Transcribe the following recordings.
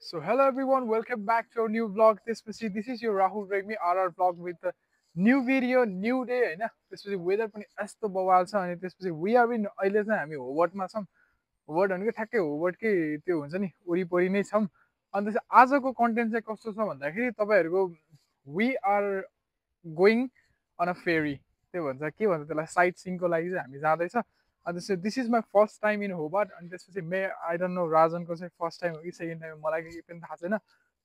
So hello everyone, welcome back to our new vlog. This is your Rahul Regmi RR vlog with a new video, new day हैन. त्यसपछि weather पनि यस्तो बवाल छ अनि त्यसपछि वी आर इन अहिले चाहिँ हामी होबर्टमा छौँ. होबर्ट भनेको ठ्याक्कै होबर्टकै त्यो हुन्छ नि वरिपरि नै छौँ. अनि त्यसपछि आजको कन्टेन्ट चाहिँ कस्तो छ भन्दाखेरि तपाईँहरूको we are going on a ferry. त्यो भन्छ के भन्छ त्यसलाई साइट सिइङको लागि चाहिँ हामी जाँदैछ. अनि त्यसपछि this is my first time in Hobart. अनि त्यसपछि आई डोन्ट नो राजनको चाहिँ फर्स्ट टाइम हो कि सेकेन्ड टाइम मलाई केही पनि थाहा छैन.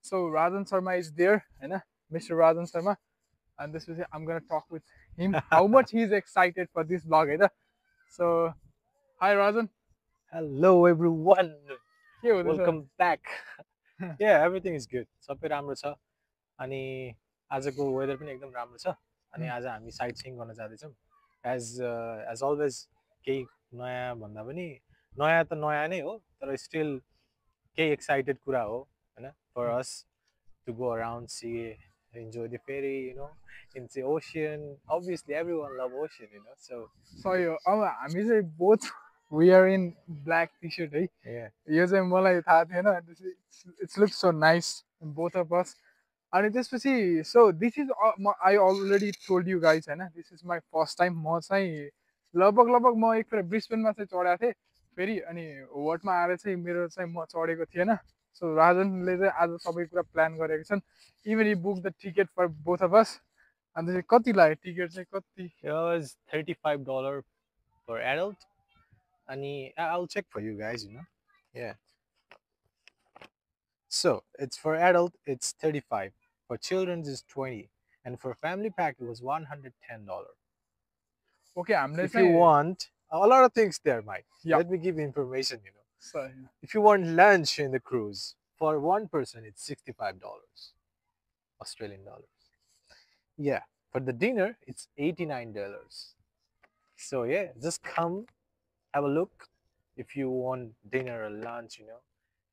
So Rajan Sharma is there होइन, mister Rajan Sharma. And this is I'm gonna talk with him how much he's excited for this vlog है. So hi Rajan. Hello everyone. के हुँदैछ? Welcome back. Yeah, everything is good. सबै राम्रो छ. अनि आजको वेदर पनि एकदम राम्रो छ. अनि आज हामी साइट सिइङ गर्न जाँदैछौँ. As always केही नयाँ भन्दा पनि नयाँ त नयाँ नै हो तर स्टिल केही एक्साइटेड कुरा हो हैन for us to go around, see, enjoy the ferry, in the ocean. Obviously everyone love ocean, so यो अब हामी चाहिँ both we are in black t-shirt है. यो चाहिँ मलाई थाहा थिएन. It looks so nice both of us. अनि त्यसपछि so this is I already told you guys हैन, this is my first time. म चाहिँ लगभग म एकखेर ब्रिस्बेनमा चाहिँ चढेको थिएँ फेरि अनि होबर्टमा आएर चाहिँ मेरो चाहिँ म चढेको थिएन. सो राजनले चाहिँ आज सबै कुरा प्लान गरेको छन्. Even you book the ticket for both of us. अनि त्यसपछि कति लाग्यो टिकट चाहिँ कति? It was $35 per adult. I'll check for you guys, Yeah. So it's for adult, it's 35. For children, it's 20. And for family pack, it was $110. Okay, if you want a lot of things there, Mike. Yeah. Let me give you information, So, if you want lunch in the cruise, for one person, it's $65 Australian dollars. Yeah. For the dinner, it's $89. So yeah, just come, have a look. If you want dinner or lunch,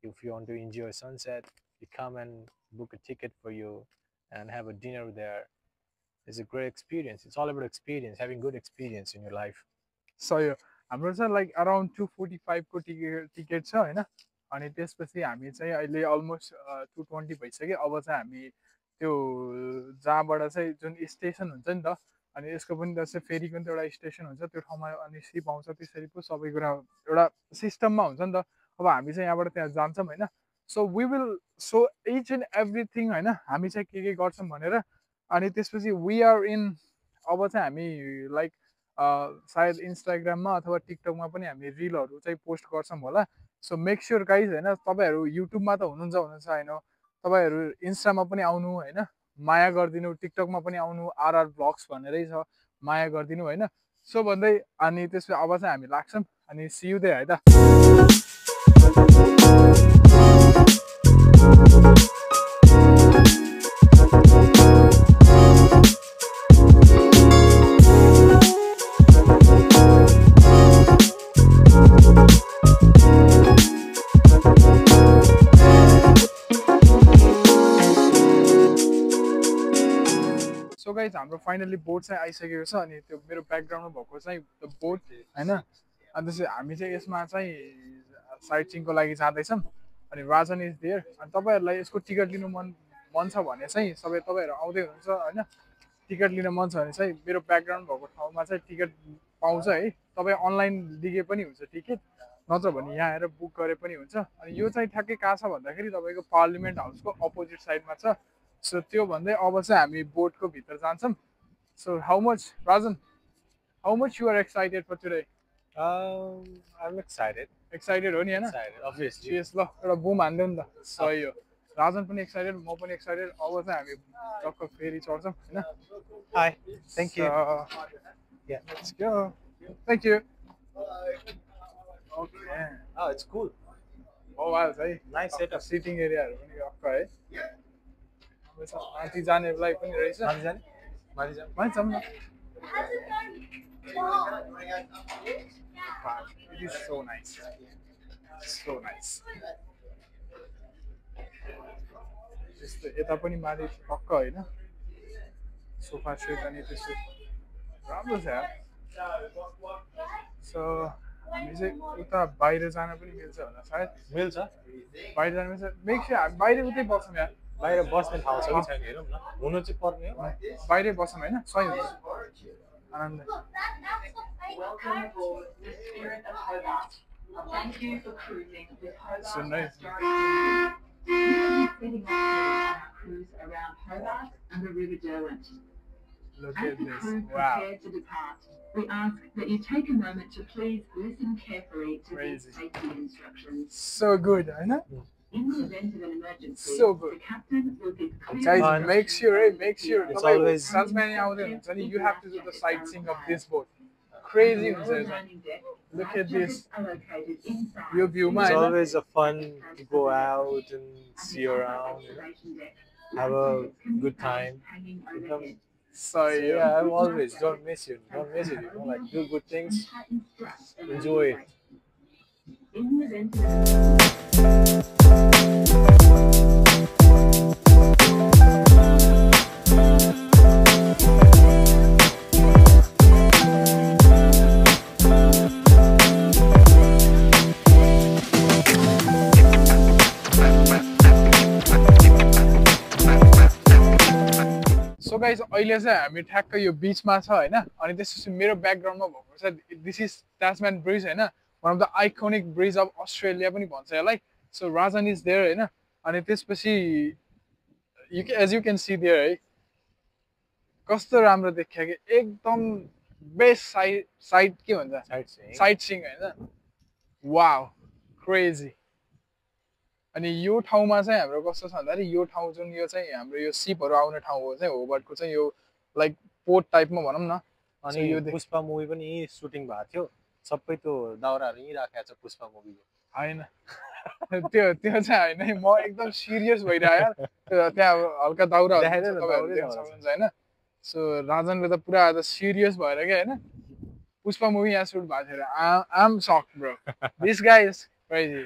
if you want to enjoy sunset, you come and book a ticket for you and have a dinner there. It's a great experience. It's all about experience, having good experience in your life. So यो हाम्रो चाहिँ like around 245 को ticket छ होइन. अनि त्यसपछि हामी चाहिँ अहिले अलमोस्ट 220 भइसक्यो. अब चाहिँ हामी त्यो जहाँबाट चाहिँ जुन स्टेसन हुन्छ नि त, अनि यसको पनि जस्तै फेरीको नि एउटा स्टेसन हुन्छ त्यो ठाउँमा अनि सिप आउँछ. त्यसरी पो सबै कुरा एउटा सिस्टममा हुन्छ नि त. अब हामी चाहिँ यहाँबाट त्यहाँ जान्छौँ होइन. So we will show each and everything होइन, हामी चाहिँ के गर्छौँ भनेर. अनि त्यसपछि वी आर इन अब चाहिँ हामी लाइक सायद इन्स्टाग्राममा अथवा टिकटकमा पनि हामी रिलहरू चाहिँ पोस्ट गर्छौँ होला. सो मेक स्योर गाइज होइन, तपाईँहरू युट्युबमा त हुनुहुन्छ होइन, तपाईँहरू इन्स्टामा पनि आउनु होइन, माया गरिदिनु. टिकटकमा पनि आउनु, आरआर ब्लग्स भनेरै छ, माया गरिदिनु होइन. सो भन्दै अनि त्यसपछि अब चाहिँ हामी लाग्छौँ अनि सियु दे है त. सो गाइज हाम्रो फाइनली बोट चाहिँ आइसकेको छ. अनि त्यो मेरो ब्याकग्राउन्डमा भएको चाहिँ त्यो बोट होइन. अनि त्यसपछि हामी चाहिँ यसमा चाहिँ साइट सिइङको लागि जाँदैछौँ. अनि राजन इज देयर. अनि तपाईँहरूलाई यसको टिकट लिनु मन छ भने चाहिँ सबै तपाईँहरू आउँदै हुनुहुन्छ होइन. टिकट लिन मन छ भने चाहिँ मेरो ब्याकग्राउन्ड भएको ठाउँमा चाहिँ टिकट पाउँछ है. तपाईँ अनलाइन लिगे पनि हुन्छ टिकट, नत्र भने यहाँ आएर बुक गरे पनि हुन्छ. अनि यो चाहिँ ठ्याक्कै कहाँ छ भन्दाखेरि तपाईँको पार्लिमेन्ट हाउसको अपोजिट साइडमा छ. सो त्यो भन्दै अब चाहिँ हामी बोटको भित्र जान्छौँ. So how much Rajan, how much you are excited for today? I'm excited. Excited हो नि होइन? Excited, obviously. यस ल एउटा बुम हान्दियो नि त. सही हो. राजन पनि एक्साइटेड, म पनि एक्साइटेड. अब चाहिँ हामी टक्क फेरि चढ्छौँ होइन. Hi. Thank you. Yeah, let's go. Thank you. Okay. Oh, it's cool. Oh wow, है. Nice setup. सिटिङ एरियाहरू पनि टक्क है. माथि जानेलाई पनि रहेछ. माथि जाऊँ न. It is so nice. So nice. त्यस्तो यता पनि माथि टक्क होइन, सोफा सेट अनि त्यस्तो राम्रो छ यार. सो हामी चाहिँ उता बाहिर जान पनि मिल्छ होला सायद मिल्छ बाहिर जान मिल्छ मेक स्योर हामी बाहिर उतै बस्छौँ यार बाहिर बस्ने ठाउँ छ कि छैन हेरौँ न हुनु चाहिँ पर्ने हो बाहिरै बस्छौँ होइन सही हुन्छ आनन्द Welcome aboard the Spirit of Hobart. Thank you for cruising with Hobart सुन्नु है Setting off today on our cruise around Hobart and the River Derwent. look As at the this crew wow prepare to depart, we ask that you take a moment to please listen carefully to these Crazy. safety instructions. so good होइन In the event of an emergency, So good. the captain will give clear guys instructions make sure hey make sure It's तपाईँ always- Tasmania आउँदै हुनुहुन्छ नि you have to do the sightseeing of this boat crazy हुन्छ Lower यसमा landing deck, Look life at this. jackets are located inside. यो भ्यूमा It's होइन always a fun to go out and see around, have a good time. Become- सही So, हो yeah, I'm always don't miss it, like do good things, enjoy it. In the event of so guys अहिले चाहिँ हामी ठ्याक्क यो बिचमा छ होइन अनि त्यसपछि मेरो ब्याकग्राउन्डमा भएको छ दिस इज ट्यास्म्यान ब्रिज होइन one of the iconic bridge of Australia पनि भन्छ यसलाई सो राजन इज देयर होइन अनि त्यसपछि as you can see there है कस्तो राम्रो देखियो कि एकदम बेस्ट साइड के भन्छ Sightseeing. साइट सिङ होइन वाउ क्रेजी अनि यो ठाउँमा चाहिँ हाम्रो कस्तो छ भन्दाखेरि यो ठाउँ जुन यो चाहिँ हाम्रो यो सिपहरू आउने ठाउँ हो चाहिँ होबर्टको चाहिँ यो लाइक पोर्ट टाइपमा भनौँ न अनि यो यो देख- पुष्पा मुभी पनि यहीँ सुटिङ भएको थियो सबै त्यो दाउराहरू यहीँ राखेको छ पुष्पा मुभीको होइन त्यो त्यो चाहिँ होइन है म एकदम सिरियस भइरहेँ यार त्यहाँ हल्का दाउरा देखाइदेऊ न, दाउरै दाउरा छ। सक्नुहुन्छ होइन सो राजनले त पुरा आज सिरियस भएर क्या होइन पुष्पा मुभी यहाँ सुट भएको थियो अरे आम सक bro this guy is crazy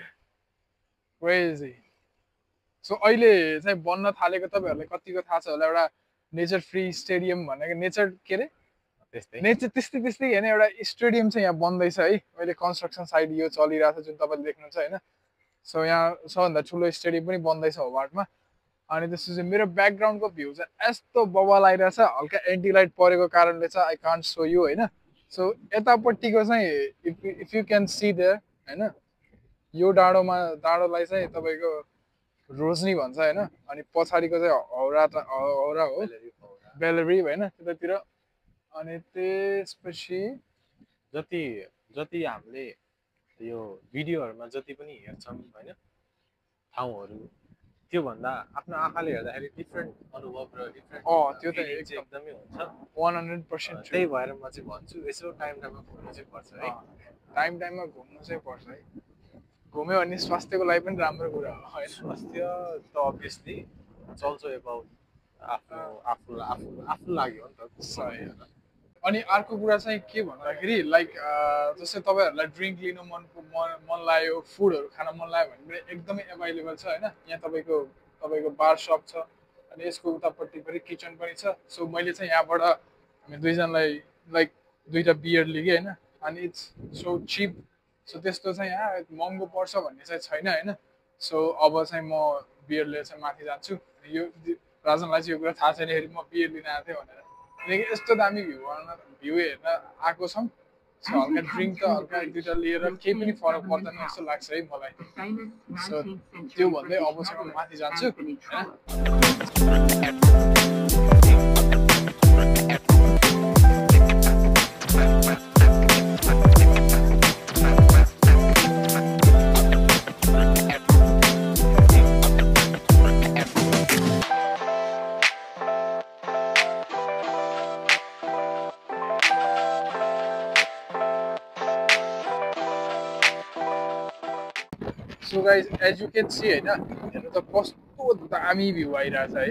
crazy so अहिले चाहिँ बन्न थालेको तपाईँहरूलाई कतिको थाहा छ होला एउटा नेचर फ्री स्टेडियम भनेको नेचर के अरे त्यस्तै नेचर त्यस्तै त्यस्तै होइन एउटा स्टेडियम चाहिँ यहाँ बन्दैछ है अहिले कन्स्ट्रक्सन साइड यो चलिरहेको छ जुन तपाईँले देख्नुहुन्छ होइन सो यहाँ सबभन्दा ठुलो स्टेडियम पनि बन्दैछ होबार्टमा अनि त्यसपछि मेरो ब्याकग्राउन्डको भ्यू चाहिँ यस्तो बवाल आइरहेछ हल्का एन्टी लाइट परेको कारणले चाहिँ आई कान्ट सो यु होइन सो यतापट्टिको चाहिँ if you can see there होइन यो डाँडोलाई चाहिँ तपाईँको रोजनी भन्छ होइन अनि पछाडिको चाहिँ हौरा हो बेलरी होइन त्यतातिर अनि त्यसपछि जति जति हामीले यो भिडियोहरूमा जति पनि हेर्छौँ होइन ठाउँहरू त्योभन्दा आफ्नो आँखाले हेर्दाखेरि डिफ्रेन्ट अनुभव र डिफ्रेन्ट त्यो त एकदमै हुन्छ 100% त्यही भएर म चाहिँ भन्छु यसो टाइम टाइममा घुम्नु चाहिँ पर्छ है टाइममा घुम्नु चाहिँ पर्छ है घुम्यो भने स्वास्थ्यको लागि पनि राम्रो कुरा हो होइन स्वास्थ्य त अभियसली इट्स अल्सो एबाउट आफ्नो लागि हो नि त सही हो। अनि अर्को कुरा चाहिँ के भन्दाखेरि लाइक जस्तै तपाईँहरूलाई ड्रिङ्क लिनु मन लाग्यो फुडहरू खान मन लाग्यो भने पनि एकदमै एभाइलेबल छ होइन यहाँ तपाईँको बार सप छ अनि यसको उतापट्टि पनि किचन पनि छ सो मैले चाहिँ यहाँबाट हामी दुईजनालाई लाइक 2टा बियर लिएँ होइन अनि इट्स सो चिप सो त्यस्तो चाहिँ यहाँ महँगो पर्छ भन्ने चाहिँ छैन होइन सो अब चाहिँ म बियर लिएर चाहिँ माथि जान्छु यो राजनलाई चाहिँ यो कुरा थाहा छैन फेरि म बियर लिन आएको थिएँ भनेर लेकिन यस्तो दामी भ्यू हेर्न आएको छौँ सो हल्का ड्रिङ्क त हल्का 1-2टा लिएर केही पनि फरक पर्दैन जस्तो लाग्छ है मलाई सो त्यो भन्दै अब चाहिँ म माथि जान्छु होइन so guys as you can see होइन हेर्नु त कस्तो दामी भ्यू आइरहेछ है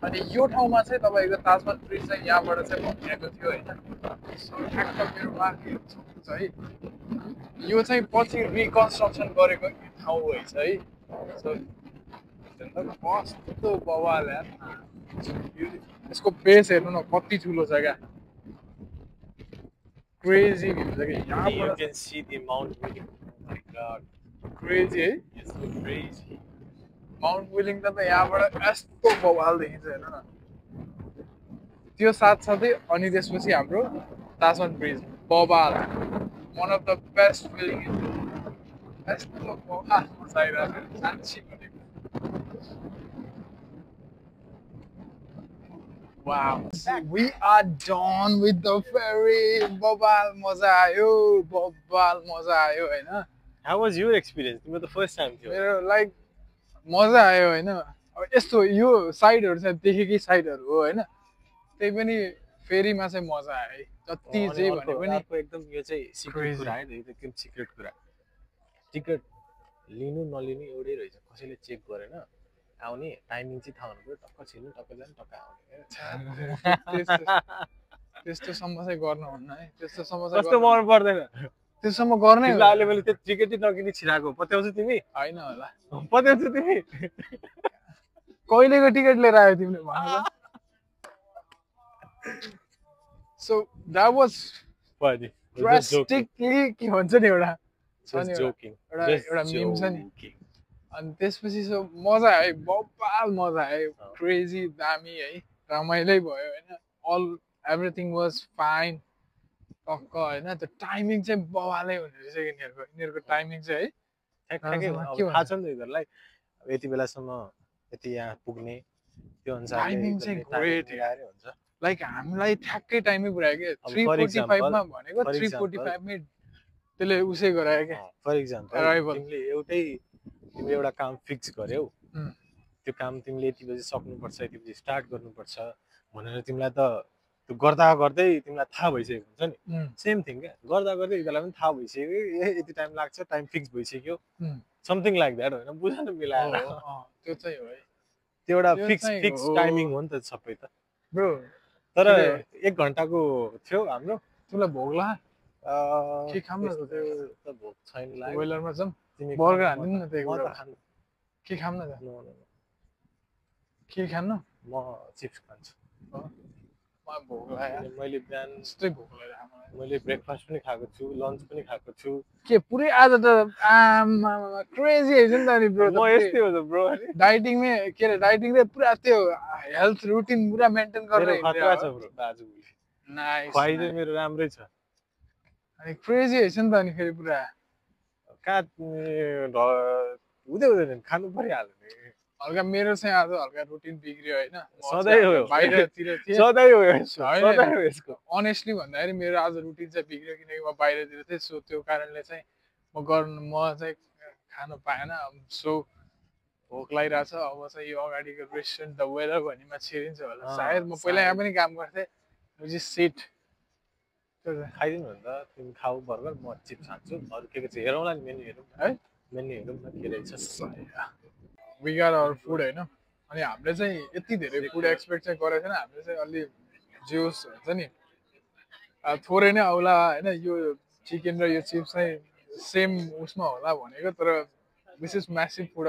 अनि यो ठाउँमा चाहिँ तपाईँको ताजमहल ब्रिज चाहिँ यहाँबाट चाहिँ भनिएको थियो होइन सो ठ्याक्क मेरो माथि सक्नुहुन्छ है यो चाहिँ पछि रिकन्स्ट्रक्सन गरेको ठाउँ रहेछ है सो हेर्नु त कस्तो बवाल यार यसको बेस हेर्नु न कति ठुलो छ क्या क्रेजी भ्यू छ कि You यहाँबाट can see the Mount William. Oh my God, crazy है it's so crazy. Mount Wellington त यहाँबाट यस्तो बवाल देखिन्छ हेर्नु न त्यो साथसाथै अनि त्यसपछि हाम्रो ताजमहल ब्रिज बवाल one of the best feeling यस्तो बवाल मजा आइरहेको छ साँच्ची भनेको Wow, we are done with the ferry. बवाल मजा आयो हैन How was your experience? It was the first time थियो. मेरो लाइक मजा आयो हैन अब यस्तो यो साइडहरु चाहिँ देखेकै साइडहरु हो हैन त्यही पनि फेरीमा चाहिँ मजा आयो है जति अनि जे अर्को भने पनि अर्को एकदम यो चाहिँ सिक्रेट Crazy. कुरा है यो त एकदम सिक्रेट कुरा टिकट लिनु नलिनु एउटै रहेछ कसैले चेक गरेन आउने टाइमिङ चाहिँ थाहा हुनु पर्यो टक्क छिर्नु टक्क जानु टक्क आउने त्यस्तोसम्म चाहिँ गर्नुहुन्न है त्यस्तोसम्म कस्तो मन पर्दैन त्यसम्म गर्नै तिमीलाई अहिले मैले त्यो टिकटै नकिनी छिराएको पत्याउँछु तिमी होइन होला पत्याउँछु तिमी कहिलेको टिकट लिएर आयो तिमीले भनेर सो द्याट वाज पनि ड्रास्टिकली के भन्छ नि एउटा छ नि just joking एउटा मिम छ नि अनि त्यसपछि सो मजा आयो बवाल मजा आयो क्रेजी दामी है रमाइलै भयो होइन अल एभ्रिथिङ वाज फाइन टक्क होइन त्यो टाइमिङ चाहिँ बवालै हुने रहेछ यिनीहरूको टाइमिङ चाहिँ है ठ्याक्कै के अब भन्छ? थाहा छ नि त यिनीहरूलाई अब यति बेलासम्म यति यहाँ पुग्ने त्यो अनुसारले Timing चाहिँ एकदमै great timing मिलाएरै हुन्छ लाइक हामीलाई ठ्याक्कै टाइममै पुऱ्यायो कि अब 3:45 मा for भनेको for 3:45 मै त्यसले उसै गरायो क्या फर इक्जाम्पल Arrival. तिमीले एउटा काम फिक्स गर्यौ उम्. त्यो काम तिमीले यति बजी सक्नुपर्छ यति बजी स्टार्ट गर्नुपर्छ भनेर तिमीलाई त त्यो गर्दा गर्दै तिमीलाई थाहा भइसकेको हुन्छ नि सेम थिङ क्या गर्दा गर्दै यिनीहरूलाई पनि थाहा भइसक्यो ए यति टाइम लाग्छ टाइम फिक्स भइसक्यो समथिङ लाइक द्याट होइन बुझ न मिलाएर त्यो चाहिँ हो है त्यो एउटा त्यो फिक्स चाहिँ फिक्स हो। टाइमिङ हो नि त सबै त ब्रो तर किन? 1 घन्टाको थियो हाम्रो तिमीलाई भोक ला के खाऊँ न त त्यस्तो त भोक छैन लाग्यो बोइलरमा जाऊँ तिमी बर्गर खाऊ, हानिदिनु न त्यही म कुरा त खानु के खाऊँ न त No, no, no. के खानु म चिप्स खान्छु मलाई भोक लाग्यो मैले बिहान यस्तै भोक लागिरहेको मलाई मैले ब्रेकफास्ट पनि खाएको छु लन्च पनि खाएको छु के पुरै आज त आमा क्रेजी है नि त नि ब्रो म यस्तै हो त ब्रो डाइटिङमै के अरे डाइटिङले पुरा त्यो हेल्थ रुटिन पुरा मेन्टेन मेरो गरेर खतरा छ ब्रो आजभोलि नाइस खुवाइ चाहिँ मेरो राम्रै छ अनि क्रेजी है नि त अनि फेरि पुरा कहाँ हुँदै हुँदैन खानु परिहाल्यो नि हल्का मेरो चाहिँ आज हल्का रुटिन बिग्रियो होइन म सधैँ चाहिँ हो। बाहिरतिर थिएँ सधैँ हो यसको होइन। सधैँ हो यसको अनेस्टली भन्दाखेरि मेरो आज रुटिन चाहिँ बिग्रियो किनकि म बाहिरतिर थिएँ सो त्यो कारणले चाहिँ म चाहिँ खानु पाएन सो भोक लागिरहेछ अब चाहिँ यो अगाडिको रेस्टुरेन्ट द वेदर भन्नेमा छिरिन्छ होला सायद म पहिला यहाँ पनि काम गर्थेँ विच इज सिट खाइदिनु भने त तिमी खाऊ बर्गर म चिप्स खान्छु अरू के चाहिँ हेरौँला नि मेन्यु हेरौँ है मेन्यु हेरौँ न के रहेछ वी गट आवर फुड होइन अनि हामीले चाहिँ यति धेरै फुड एक्सपेक्ट चाहिँ गरेको थिएन हामीले चाहिँ अलि जुस हुन्छ नि थोरै नै आउला होइन यो चिकन र यो चिप्स चाहिँ सेम उसमा होला भनेको तर this is massive food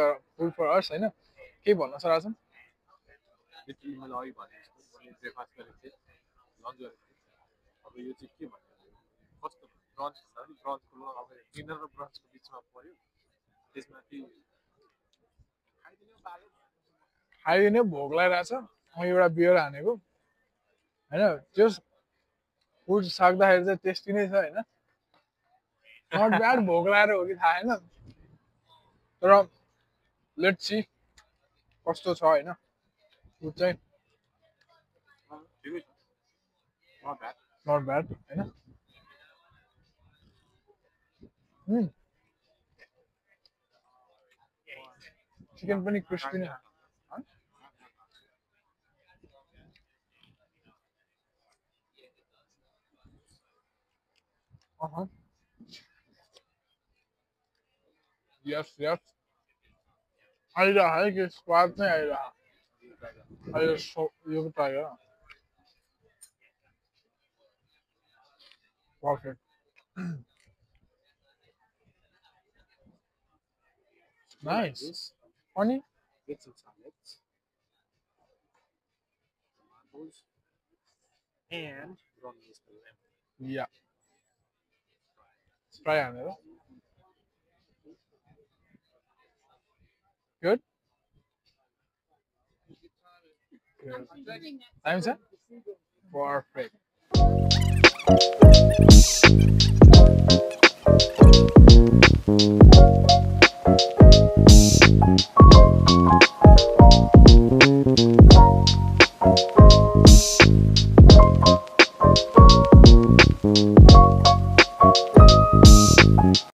for ours होइन केही भन्न सक्छ मैले अघि भने मैले ब्रेकफास्ट गरेको थिएँ लन्च गरेको थिएँ अब यो चाहिँ के भन्नु कस्तो ब्रन्च छ नि ब्रन्चको अब डिनर र ब्रन्चको बिचमा पऱ्यो त्यसमाथि खाइदिने भोक लागिरहेछ म एउटा बियर हानेको होइन त्यो फुड सक्दाखेरि चाहिँ टेस्टी नै छ होइन नट ब्याड भोक लागेर हो कि थाहा छैन तर लेट्स सी कस्तो छ होइन फुड चाहिँ ठिकै छ नट ब्याड नट ब्याड होइन चिकन पनि क्रिस्पी नै यस यस आइरह है कि स्वाद नै आइरह अहिले यो ट्राई गर पर्फेक्ट नाइस अनि get some salads, tomatoes, and lemon. Yeah Spray हानेर. Good? Good. Time sir? Perfect.